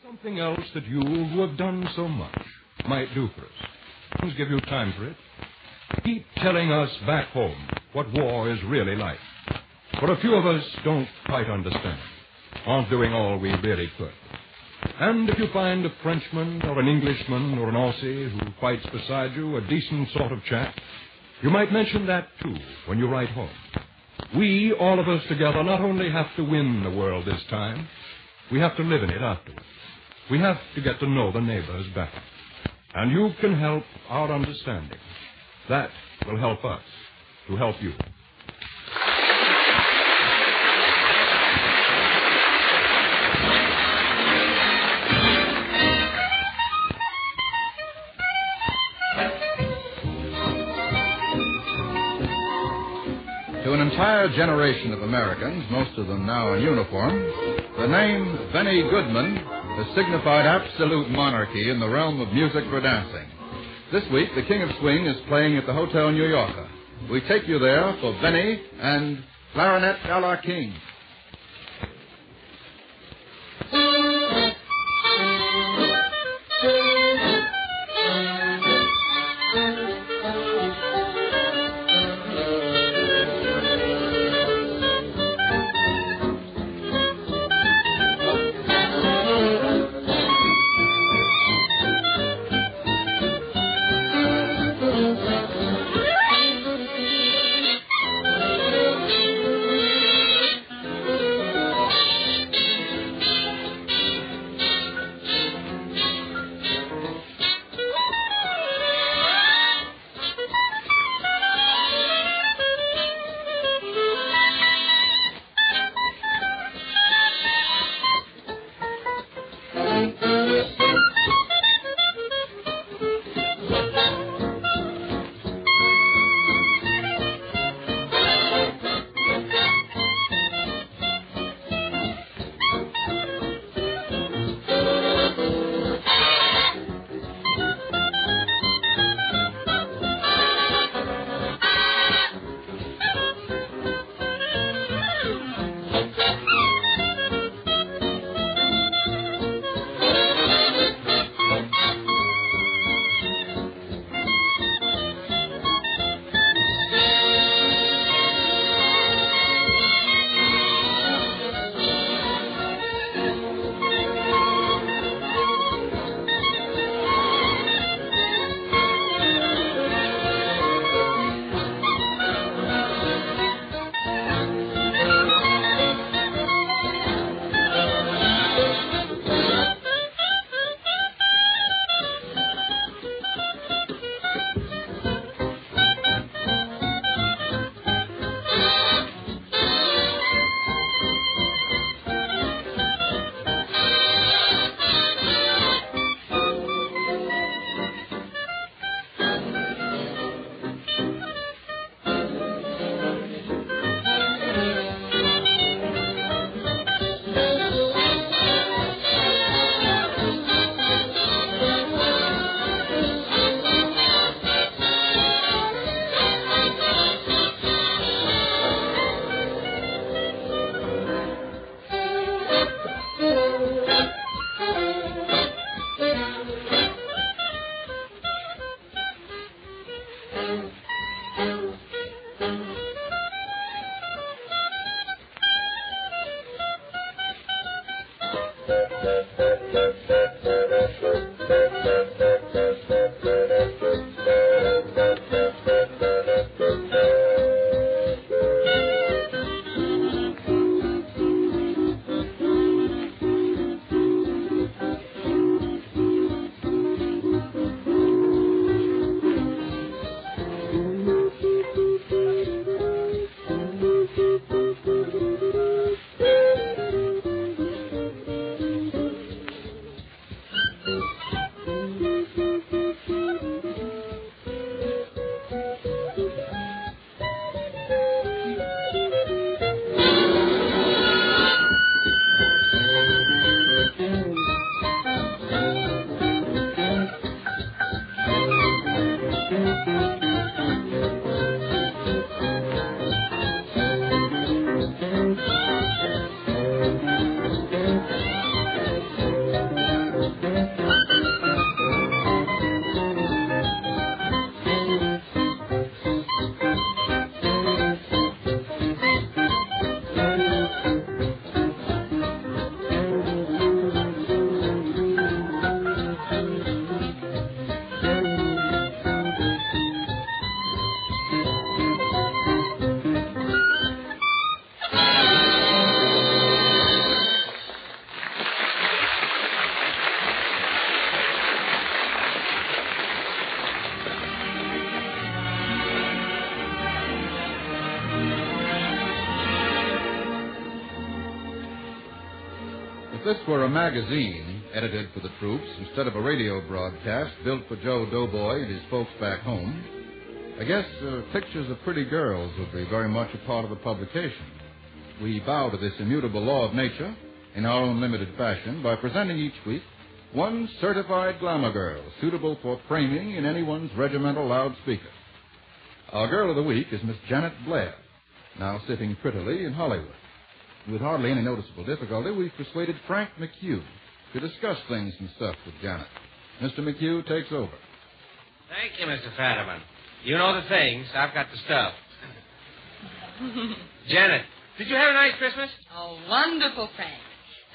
Something else that you, who have done so much, might do for us. Please give you time for it. Keep telling us back home what war is really like. For a few of us don't quite understand, aren't doing all we really could. And if you find a Frenchman or an Englishman or an Aussie who fights beside you, a decent sort of chap, you might mention that, too, when you write home. We, all of us together, not only have to win the world this time, we have to live in it afterwards. We have to get to know the neighbors better. And you can help our understanding. That will help us to help you. To an entire generation of Americans, most of them now in uniform, the name Benny Goodman has signified absolute monarchy in the realm of music for dancing. This week, the King of Swing is playing at the Hotel New Yorker. We take you there for Benny and Clarinet a la King. If this were a magazine edited for the troops instead of a radio broadcast built for Joe Doughboy and his folks back home, I guess pictures of pretty girls would be very much a part of the publication. We bow to this immutable law of nature in our own limited fashion by presenting each week one certified glamour girl suitable for framing in anyone's regimental loudspeaker. Our girl of the week is Miss Janet Blair, now sitting prettily in Hollywood. With hardly any noticeable difficulty, we've persuaded Frank McHugh to discuss things and stuff with Janet. Mr. McHugh takes over. Thank you, Mr. Fadiman. You know the things. I've got the stuff. Janet, did you have a nice Christmas? Oh, wonderful, Frank.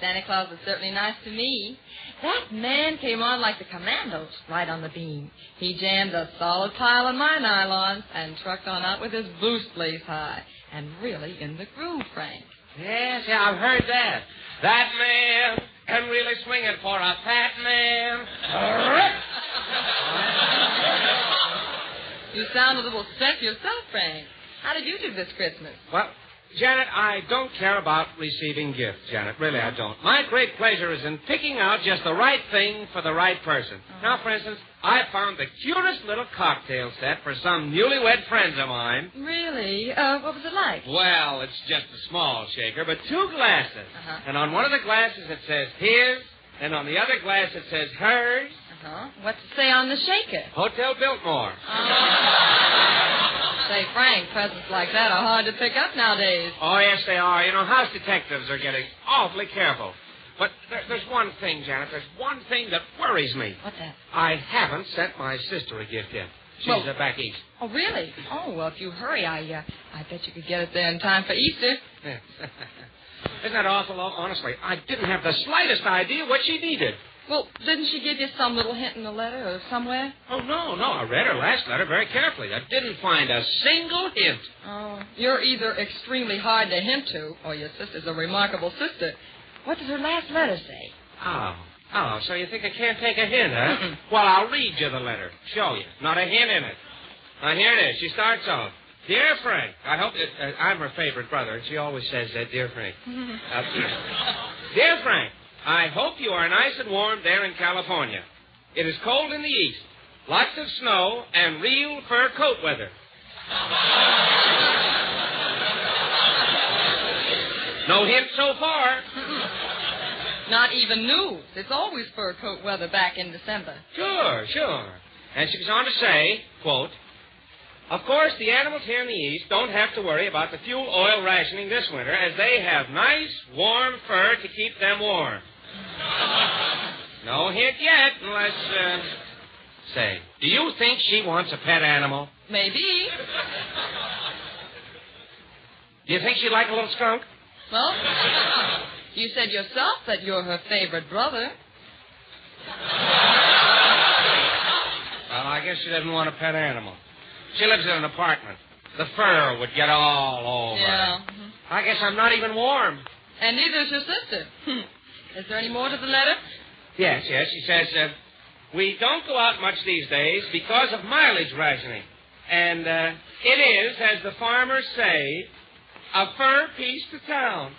Santa Claus was certainly nice to me. That man came on like the commandos right on the beam. He jammed a solid pile on my nylons and trucked on out with his boost blaze high. And really in the groove, Frank. Yes, I've heard that. That man can really swing it for a fat man. You sound a little sick yourself, Frank. How did you do this Christmas? Well, Janet, I don't care about receiving gifts, Janet. Really, I don't. My great pleasure is in picking out just the right thing for the right person. Now, for instance, I found the cutest little cocktail set for some newlywed friends of mine. Really? What was it like? Well, it's just a small shaker, but 2 glasses. Uh-huh. And on one of the glasses it says his, and on the other glass it says hers. Uh-huh. What's it say on the shaker? Hotel Biltmore. Say, Frank, presents like that are hard to pick up nowadays. Oh, yes, they are. You know, house detectives are getting awfully careful. But there's one thing, Janet. There's one thing that worries me. What's that? I haven't sent my sister a gift yet. She's back east. Oh, really? Oh, well, if you hurry, I bet you could get it there in time for Easter. Yeah. Isn't that awful? Honestly, I didn't have the slightest idea what she needed. Well, didn't she give you some little hint in the letter or somewhere? Oh, no. I read her last letter very carefully. I didn't find a single hint. Oh, you're either extremely hard to hint to, or your sister's a remarkable sister. What did her last letter say? Oh, so you think I can't take a hint, huh? Well, I'll read you the letter. Show you. Not a hint in it. Now, here it is. She starts off. Dear Frank, I hope that I'm her favorite brother, and she always says that, Dear Frank. Dear Frank, I hope you are nice and warm there in California. It is cold in the east. Lots of snow and real fur coat weather. No hint so far. Not even news. It's always fur coat weather back in December. Sure. And she goes on to say, quote, of course, the animals here in the east don't have to worry about the fuel oil rationing this winter, as they have nice, warm fur to keep them warm. No hint yet, unless, say, do you think she wants a pet animal? Maybe. Do you think she'd like a little skunk? Well, you said yourself that you're her favorite brother. Well, I guess she doesn't want a pet animal. She lives in an apartment. The fur would get all over. Yeah. I guess I'm not even warm. And neither is your sister. Is there any more to the letter? Yes. She says, we don't go out much these days because of mileage rationing. And it is, as the farmers say, a fur piece to town.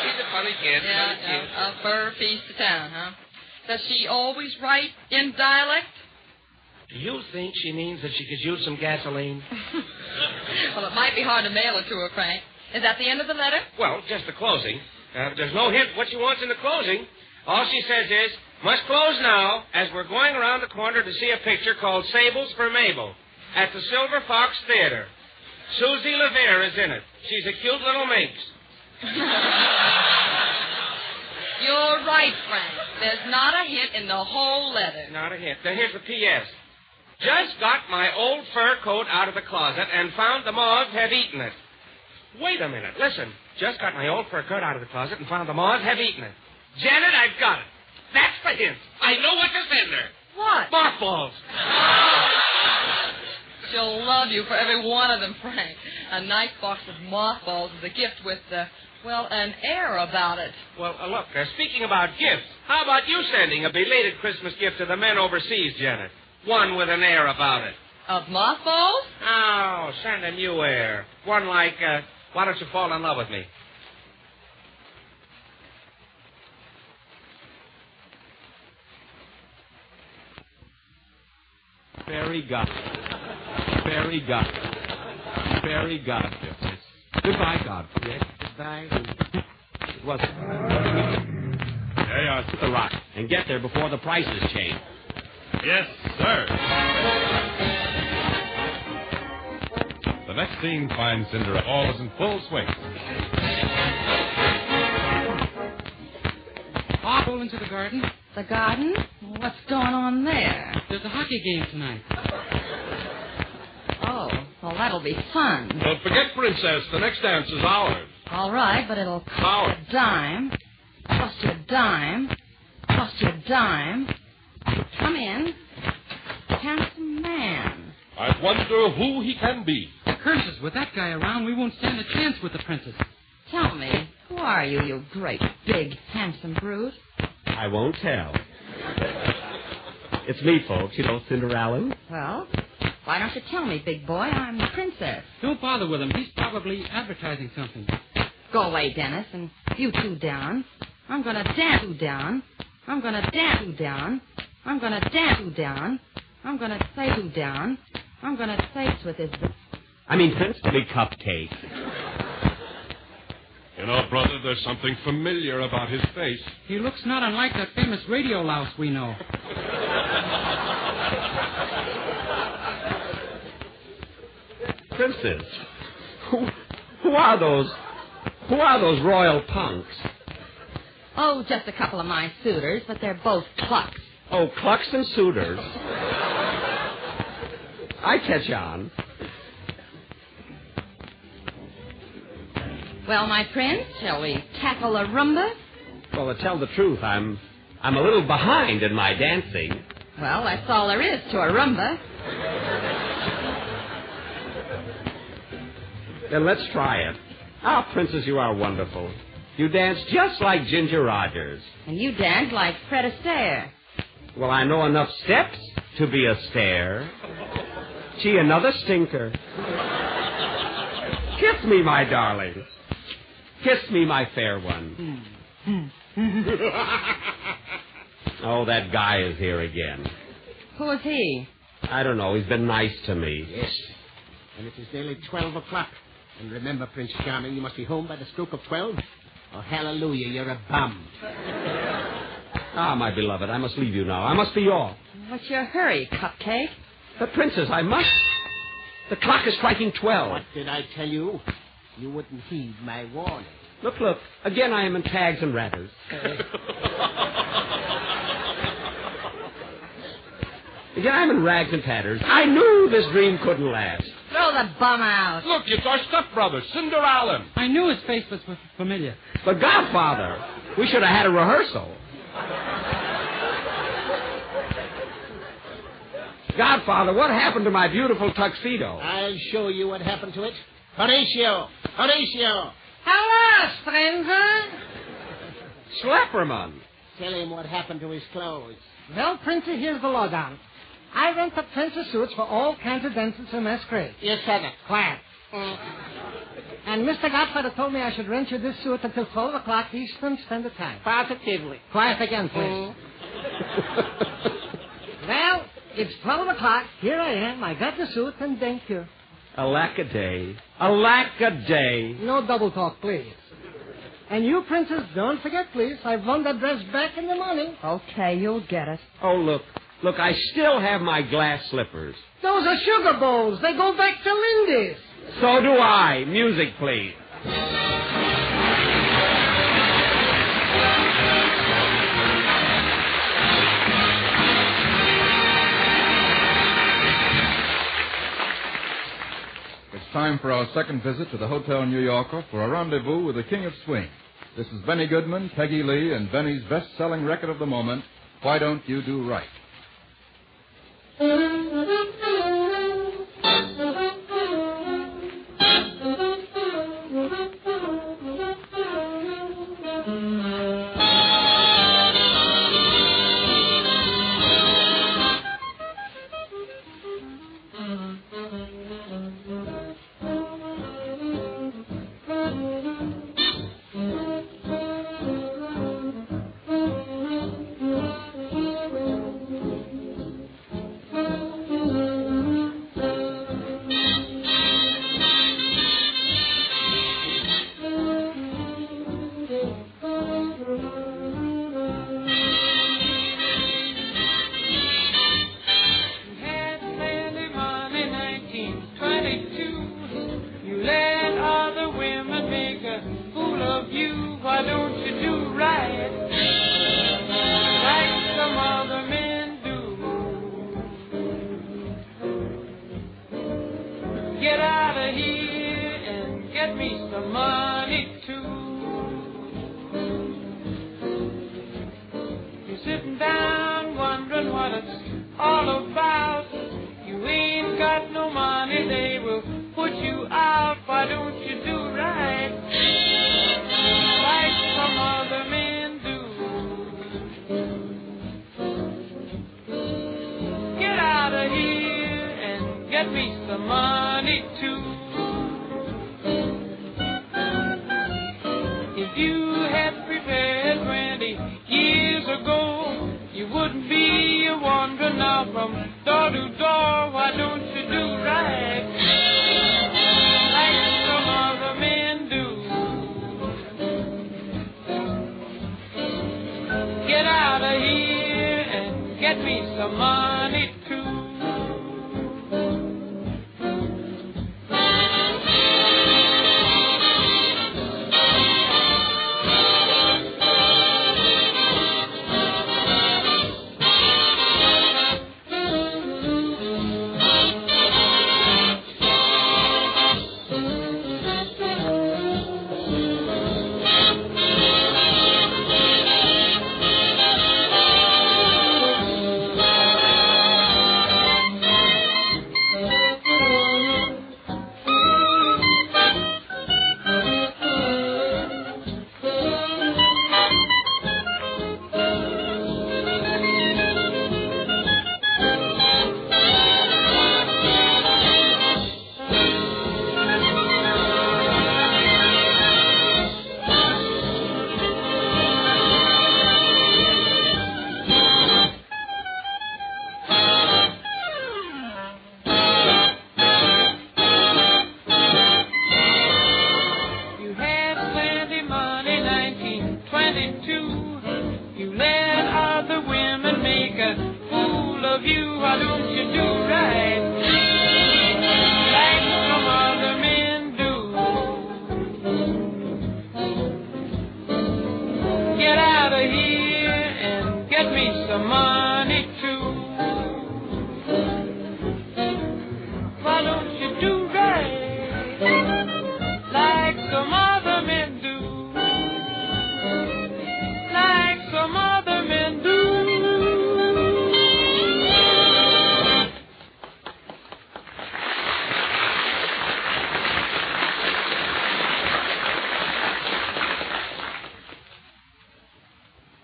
She's a funny kid. Yeah, a fur piece to town, huh? Does she always write in dialect? Do you think she means that she could use some gasoline? Well, it might be hard to mail it to her, Frank. Is that the end of the letter? Well, just the closing. There's no hint what she wants in the closing. All she says is, must close now, as we're going around the corner to see a picture called Sables for Mabel at the Silver Fox Theater. Susie Levere is in it. She's a cute little minx. You're right, Frank. There's not a hint in the whole letter. Not a hint. Now, here's the P.S. Just got my old fur coat out of the closet and found the moths have eaten it. Wait a minute. Listen. Just got my old fur coat out of the closet and found the moths have eaten it. Janet, I've got it. That's the hint. I know what to send her. What? Mothballs. She'll love you for every one of them, Frank. A nice box of mothballs is a gift with, an air about it. Well, look, speaking about gifts, how about you sending a belated Christmas gift to the men overseas, Janet? One with an air about it. Of mothballs? Oh, send a new air. One like, why don't you fall in love with me? Fairy godmother. Fairy godmother. Fairy godmother. Goodbye, Godfrey. Goodbye. It was. There you are, to the rock. And get there before the prices change. Yes, sir. The next scene finds Cinderella all is in full swing. I'll go into the garden. The garden? What's going on there? There's a hockey game tonight. Oh, well, that'll be fun. Don't forget, Princess, the next dance is ours. All right, but it'll cost Ours. a dime. Cost you a dime. Cost you a dime. Come in. Handsome man. I wonder who he can be. Curses, with that guy around, we won't stand a chance with the princess. Tell me, who are you, you great, big, handsome brute? I won't tell. It's me, folks. You know Cinderella? Well, why don't you tell me, big boy? I'm the princess. Don't bother with him. He's probably advertising something. Go away, Dennis, and you two down. I'm gonna dance you down. I'm gonna dance you down. I'm gonna dance you down. I'm gonna say you down. I'm gonna say with his... Prince, big cupcake. You know, brother, there's something familiar about his face. He looks not unlike that famous radio louse we know. Princess, who are those royal punks? Oh, just a couple of my suitors, but they're both clucks. Oh, clucks and suitors. I catch on. Well, my prince, shall we tackle a rumba? Well, to tell the truth, I'm a little behind in my dancing. Well, that's all there is to a rumba. Then let's try it. Ah, Princess, you are wonderful. You dance just like Ginger Rogers. And you dance like Fred Astaire. Well, I know enough steps to be a stare. Gee, another stinker. Kiss me, my darling. Kiss me, my fair one. Oh, that guy is here again. Who is he? I don't know. He's been nice to me. Yes. And it is nearly 12 o'clock. And remember, Prince Charming, you must be home by the stroke of 12. Oh, hallelujah, you're a bum. Ah, my beloved, I must leave you now. I must be off. What's your hurry, Cupcake? But, Princess, I must. The clock is striking 12. What did I tell you? You wouldn't heed my warning. Look. Again, I am in tags and ratters. Again, I'm in rags and tatters. I knew this dream couldn't last. Throw the bum out. Look, it's our stepbrother, Cinderella. I knew his face was familiar. But, Godfather, we should have had a rehearsal. Godfather, what happened to my beautiful tuxedo? I'll show you what happened to it. Horatio! Horatio! Hello, stranger. Schlepperman. Tell him what happened to his clothes. Well, Princey, here's the lowdown. I rent the princess suits for all kinds of dances and masquerades. You said it. Quiet. And Mr. Godfather told me I should rent you this suit until 12 o'clock Eastern Standard Time. Positively. Quiet again, please. Well, it's 12 o'clock. Here I am. I got the suit, and thank you. Alack-a-day. Alack-a-day. No double talk, please. And you, Princess, don't forget, please. I've won that dress back in the morning. Okay, you'll get it. Oh, look, I still have my glass slippers. Those are sugar bowls. They go back to Lindy's. So do I. Music, please. It's time for our second visit to the Hotel New Yorker for a rendezvous with the King of Swing. This is Benny Goodman, Peggy Lee, and Benny's best-selling record of the moment, Why Don't You Do Right? me some money too. You're sitting down wondering what it's all about. You ain't got no money, they will put you out. Why don't you do right like some other men do? Get out of here and get me some money too. If you had prepared 20 years ago, you wouldn't be wandering now from door to door. Why don't you do right like some other men do? Get out of here and get me some money too.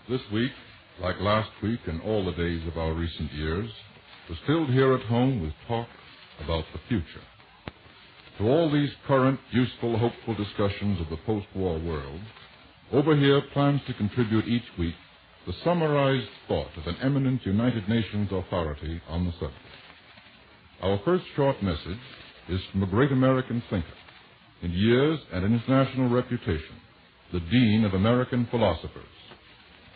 This week, like last week and all the days of our recent years, was filled here at home with talk about the future. To all these current, useful, hopeful discussions of the post-war world, Over Here plans to contribute each week the summarized thought of an eminent United Nations authority on the subject. Our first short message is from a great American thinker, in years and in his national reputation, the Dean of American Philosophers,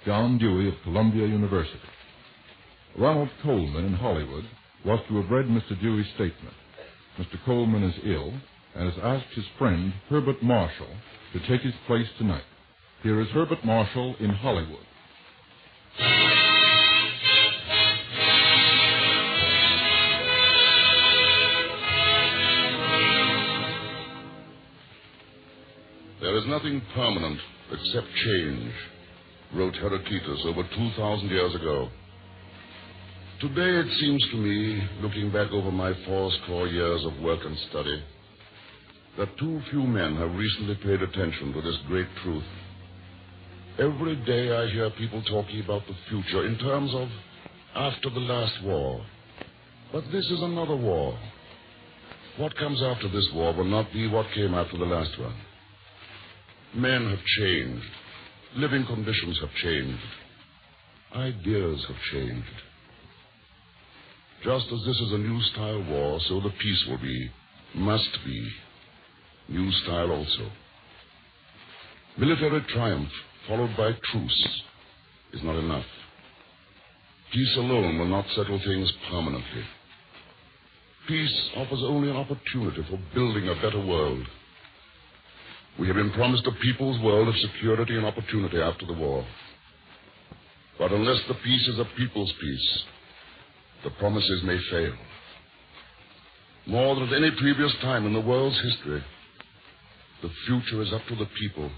John Dewey of Columbia University. Ronald Colman in Hollywood was to have read Mr. Dewey's statement. Mr. Colman is ill and has asked his friend Herbert Marshall to take his place tonight. Here is Herbert Marshall in Hollywood. There is nothing permanent except change, wrote Heraclitus over 2,000 years ago. Today it seems to me, looking back over my fourscore years of work and study, that too few men have recently paid attention to this great truth. Every day I hear people talking about the future in terms of after the last war. But this is another war. What comes after this war will not be what came after the last one. Men have changed. Living conditions have changed. Ideas have changed. Just as this is a new style war, so the peace will be, must be, new style also. Military triumph followed by truce is not enough. Peace alone will not settle things permanently. Peace offers only an opportunity for building a better world. We have been promised a people's world of security and opportunity after the war. But unless the peace is a people's peace, the promises may fail. More than at any previous time in the world's history, The future is up to the people.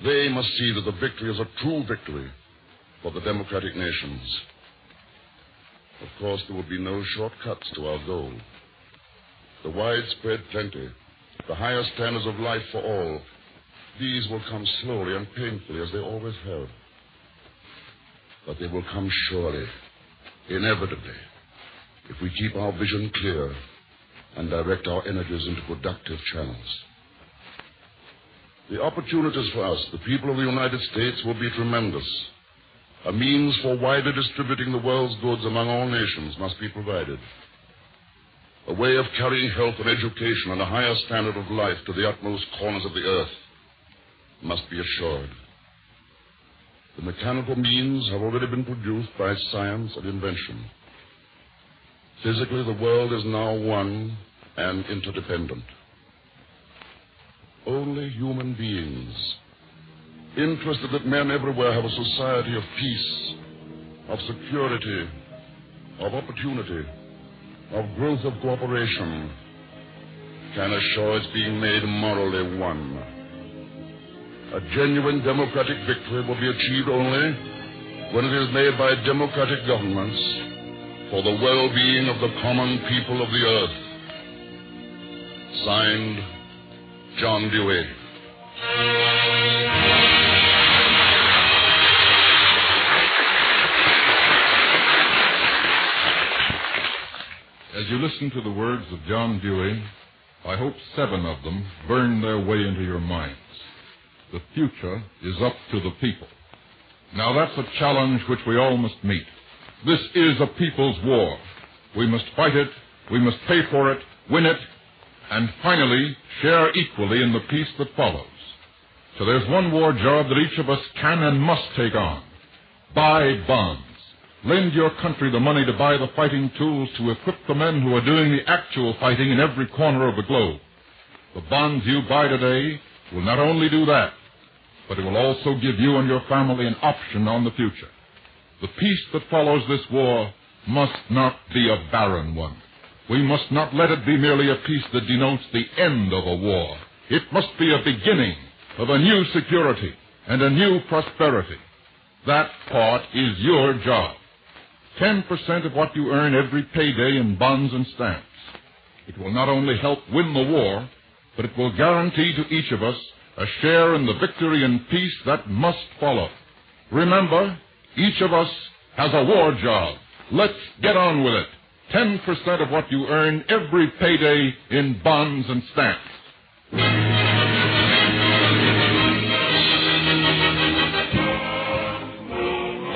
They must see that the victory is a true victory for the democratic nations. Of course, there will be no shortcuts to our goal. The widespread plenty, the higher standards of life for all, these will come slowly and painfully as they always have. But they will come surely, inevitably, if we keep our vision clear and direct our energies into productive channels. The opportunities for us, the people of the United States, will be tremendous. A means for widely distributing the world's goods among all nations must be provided. A way of carrying health and education and a higher standard of life to the utmost corners of the earth must be assured. The mechanical means have already been produced by science and invention. Physically, the world is now one and interdependent. Only human beings, interested that men everywhere have a society of peace, of security, of opportunity, of growth of cooperation, can assure its being made morally one. A genuine democratic victory will be achieved only when it is made by democratic governments for the well-being of the common people of the earth. Signed, John Dewey. As you listen to the words of John Dewey, I hope 7 of them burn their way into your minds. The future is up to the people. Now that's a challenge which we all must meet. This is a people's war. We must fight it, we must pay for it, win it, and finally share equally in the peace that follows. So there's one war job that each of us can and must take on. Buy bonds. Lend your country the money to buy the fighting tools to equip the men who are doing the actual fighting in every corner of the globe. The bonds you buy today will not only do that, but it will also give you and your family an option on the future. The peace that follows this war must not be a barren one. We must not let it be merely a peace that denotes the end of a war. It must be a beginning of a new security and a new prosperity. That part is your job. 10% of what you earn every payday in bonds and stamps. It will not only help win the war, but it will guarantee to each of us a share in the victory and peace that must follow. Remember, each of us has a war job. Let's get on with it. 10% of what you earn every payday in bonds and stamps.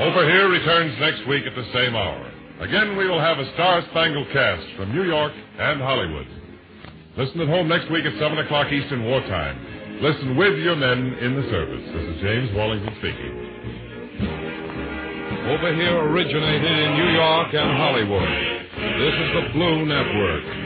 Over Here returns next week at the same hour. Again, we will have a star-spangled cast from New York and Hollywood. Listen at home next week at 7 o'clock Eastern Wartime. Listen with your men in the service. This is James Wallington speaking. Over Here originated in New York and Hollywood. This is the Blue Network.